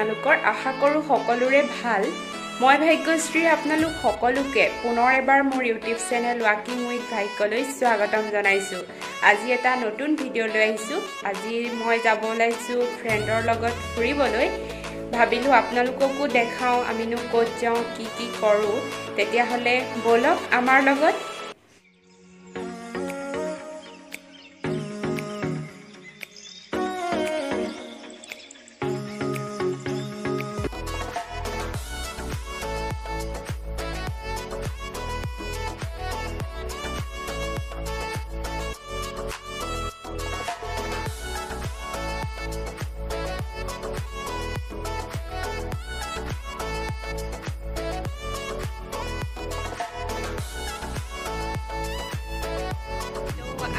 আপোনালোকৰ আশা কৰো সকলোৰে ভাল মই ভাগ্যশ্ৰী আপোনালোক সকলোকে পুনৰ এবাৰ মোৰ ইউটিউব চেনেল ৱাকিং উইথ ভাগ্যলৈ স্বাগতম জনাইছো আজি এটা নতুন ভিডিও লৈ আহিছো আজি মই যাব লাইছো ফ্ৰেণ্ডৰ লগত ফুৰিবলৈ ভাবিলো আপোনালোককো দেখাও আমিনো ক'ত যাও কি কৰো তেতিয়া হলে বলক আমাৰ লগত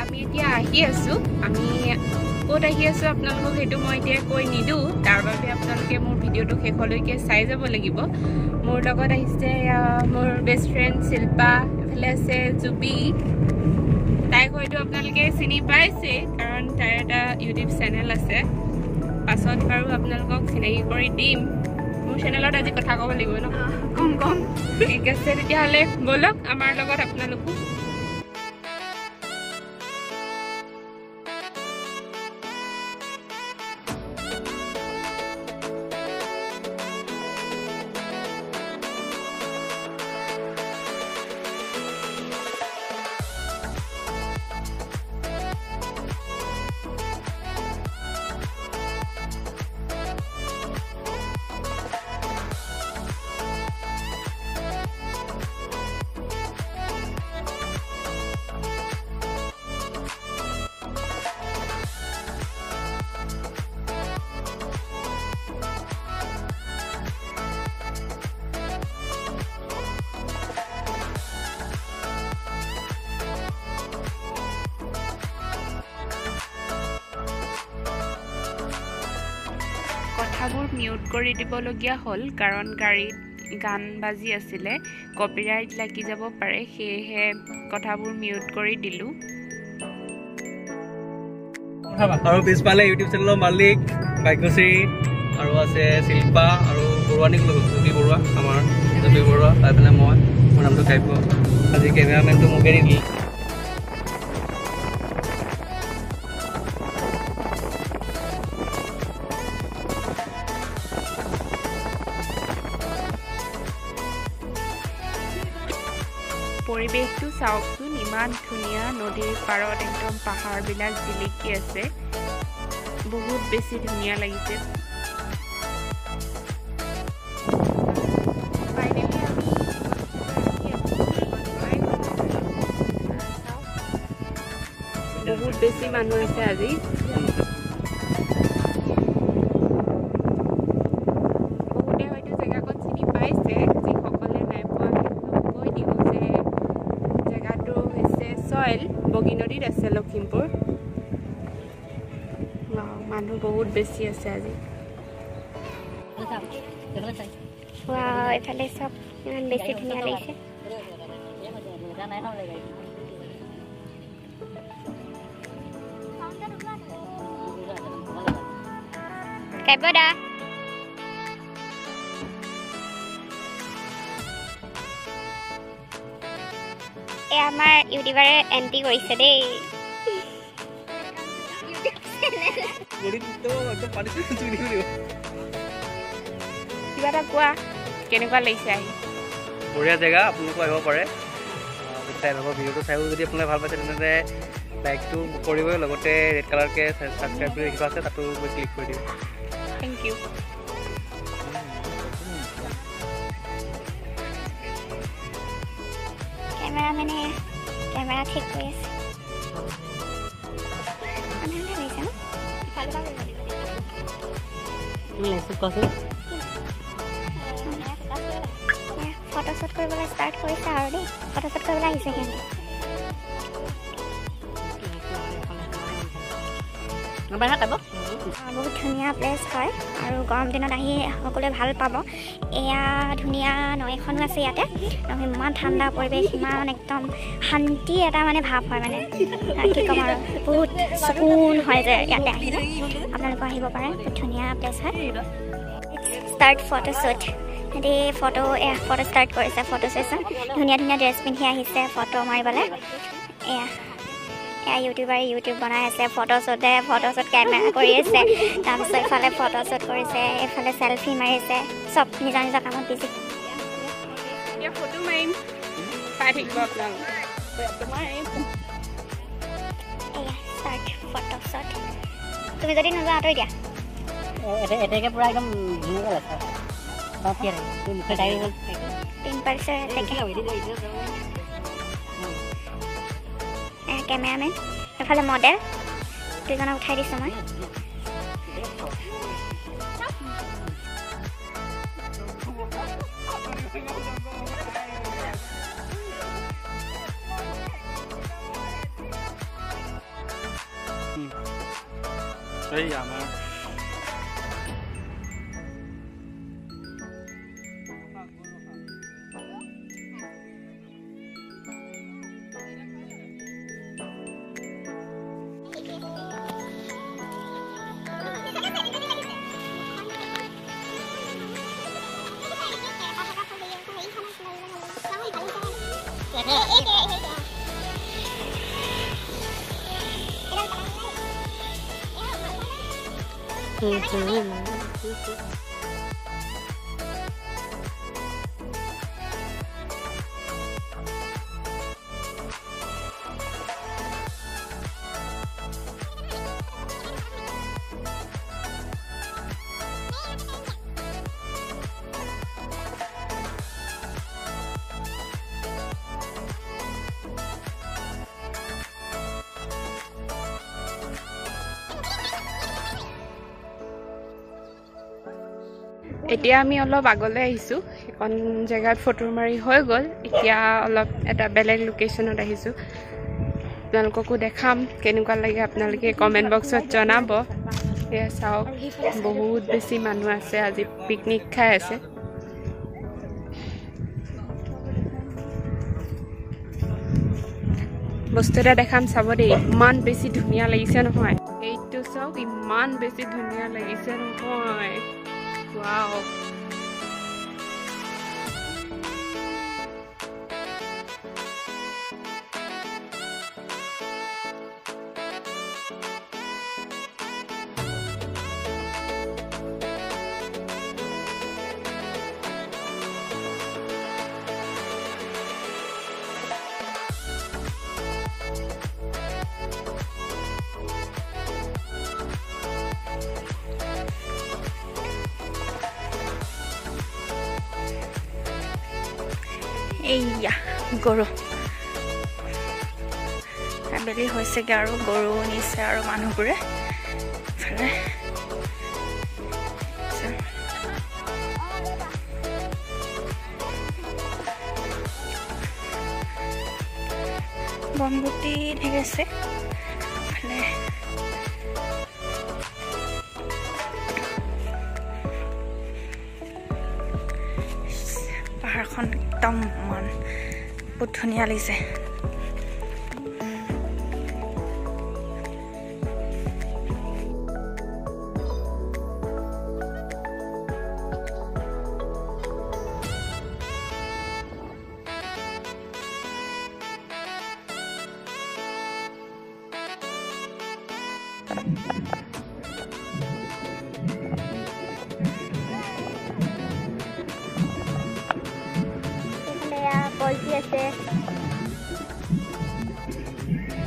আমি এতিয়া আহি আছো আমি ক'ত আহি আছো আপোনালোকক হেতু মই এতিয়া কৈ নিদু তাৰ বাবে আপোনালোকে মোৰ ভিডিওটো শেষলৈকে চাই যাব লাগিব মোৰ লগত আহিছে মোৰ বেষ্ট ফ্ৰেণ্ড শিল্পা এফালে আছে জুবি তাই হয়তো আপোনালোকে চিনি পাইছে কাৰণ তাইৰ এটা ইউটিউব চেনেল আছে পাছত বাৰু আপোনালোকক চিনাকি কৰি দিম মোৰ চেনেলত আজি কথা ক'ব লাগিব ন কম ঠিক আছে তেতিয়াহ'লে বলক আমাৰ লগত আপোনালোকো কথাবোৰ মিউট কৰি দিবলগীয়া হ'ল কাৰণ গাড়ীত গান বাজি আছিলে কপিৰাইট লাগি যাব পাৰে সেয়েহে কথাবোৰ মিউট কৰি দিলো আৰু পিছফালে ইউটিউব চেনেলৰ মালিক ভাগ্যশ্ৰী আৰু আছে শিল্পা আৰু বৰুৱানীক জুবি বৰুৱা আমাৰ জুবি বৰুৱা তাৰপিছতে মই মোৰ নামটো কাব্য আজি কেমেৰামেনটো মোকে দি দিলে পৰিবেশটো চাওকচোন ইমান ধুনীয়া নদীৰ পাৰত একদম পাহাৰবিলাক জিলিকি আছে বহুত বেছি ধুনীয়া লাগিছে বহুত বেছি মানুহ আছে আজি বগিনদীত আছে লখিমপুৰ মানুহ বহুত বেছি আছে আজি এফালে চব ইমান বেছি ধুনীয়া লাগিছে কাব্যদা আমাৰ ইউটিউবাৰে এন্ট্ৰি কৰিছে দেই কিবা এটা কোৱা কেনেকুৱা লাগিছে আহি বঢ়িয়া জেগা আপোনালোকো আহিব পাৰে ভিডিঅ'টো চাইও যদি আপোনালোকে ভাল পাইছে তেন্তে লাইকটো কৰিবই লগতে ৰেড কালাৰকৈ ছাবস্ক্ৰাইব কৰি ৰাখিব আছে তাতো গৈ ক্লিক কৰি দিওঁ থেংক ইউ কেমেৰামেনে কেমেৰা ঠিক কৰি আছে ফটোশ্বুট কৰিবলৈ ষ্টাৰ্ট কৰিছে আৰু দেই ফটোশ্বুট কৰিবলৈ আহিছে সিহঁতে বহুত ধুনীয়া প্লেচ হয় আৰু গৰম দিনত আহি সকলোৱে ভাল পাব এয়া ধুনীয়া নৈখনো আছে ইয়াতে ইমান ঠাণ্ডা পৰিৱেশ ইমান একদম শান্তি এটা মানে ভাৱ হয় মানে কি ক'ম আৰু বহুত চকুন হয় যে ইয়াতে আহিলে আপোনালোকে আহিব পাৰে বহুত ধুনীয়া প্লেচ হয় ষ্টাৰ্ট ফটোশ্বুট সিহঁতি ফটো ষ্টাৰ্ট কৰিছে ফটো ছেশ্যন ধুনীয়া ধুনীয়া ড্ৰেছ পিন্ধি আহিছে ফটো মাৰিবলৈ এয়া ইউটিউব বনাই আছে ফটোশ্বুট কেমেৰা কৰি আছে তাৰপিছত এইফালে ফটোশ্বুট কৰিছে এইফালে চেলফি মাৰিছে চব নিজৰ নিজৰ কামত বিজি ফটো মাৰিম চাই থাকিব আপোনালোকে ষ্টাৰ্ট ফটোশ্বুট তুমি যদি নোযোৱা আঁতৰি দিয়া এটাকে পুৰা একদম ধুনীয়াকৈ আছে কেমেৰামেন এইফালে মডেল দুজনক উঠাই দিছোঁ মই এতিয়া আমি অলপ আগলৈ আহিছোঁ এখন জেগাত ফটো মাৰি হৈ গ'ল এতিয়া অলপ এটা বেলেগ লোকেশ্যনত আহিছোঁ আপোনালোককো দেখাম কেনেকুৱা লাগে আপোনালোকে কমেণ্ট বক্সত জনাব এয়া চাওক বহুত বেছি মানুহ আছে আজি পিকনিক খাই আছে বস্তু এটা দেখাম চাব দেই ইমান বেছি ধুনীয়া লাগিছে নহয় এইটো চাওক ইমান বেছি ধুনীয়া লাগিছে নহয় Wow. এইয়া গৰু আবেলি হৈছেগৈ আৰু গৰু নিছে আৰু মানুহবোৰে ইফালে বনগুটি ঢেৰ আছে ইফালে পাহাৰখন একদম মন বহুত ধুনীয়া লাগিছে আছে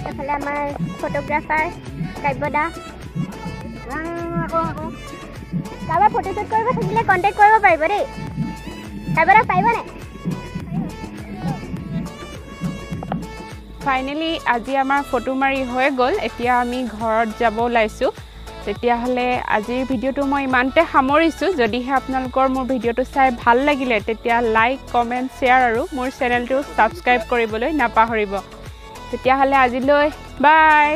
এফালে আমাৰ ফটোগ্ৰাফাৰ কাব্যদা কাৰোবাৰ ফটোশ্বুট কৰিব থাকিলে কণ্টেক্ট কৰিব পাৰিব দেই কাব্যদা পাৰিবনে ফাইনেলি আজি আমাৰ ফটো মাৰি হৈ গ'ল এতিয়া আমি ঘৰত যাব ওলাইছোঁ তেতিয়াহ'লে আজিৰ ভিডিঅ'টো মই ইমানতে সামৰিছোঁ যদিহে আপোনালোকৰ মোৰ ভিডিঅ'টো চাই ভাল লাগিলে তেতিয়া লাইক কমেণ্ট শ্বেয়াৰ আৰু মোৰ চেনেলটো ছাবস্ক্ৰাইব কৰিবলৈ নাপাহৰিব তেতিয়াহ'লে আজিলৈ বাই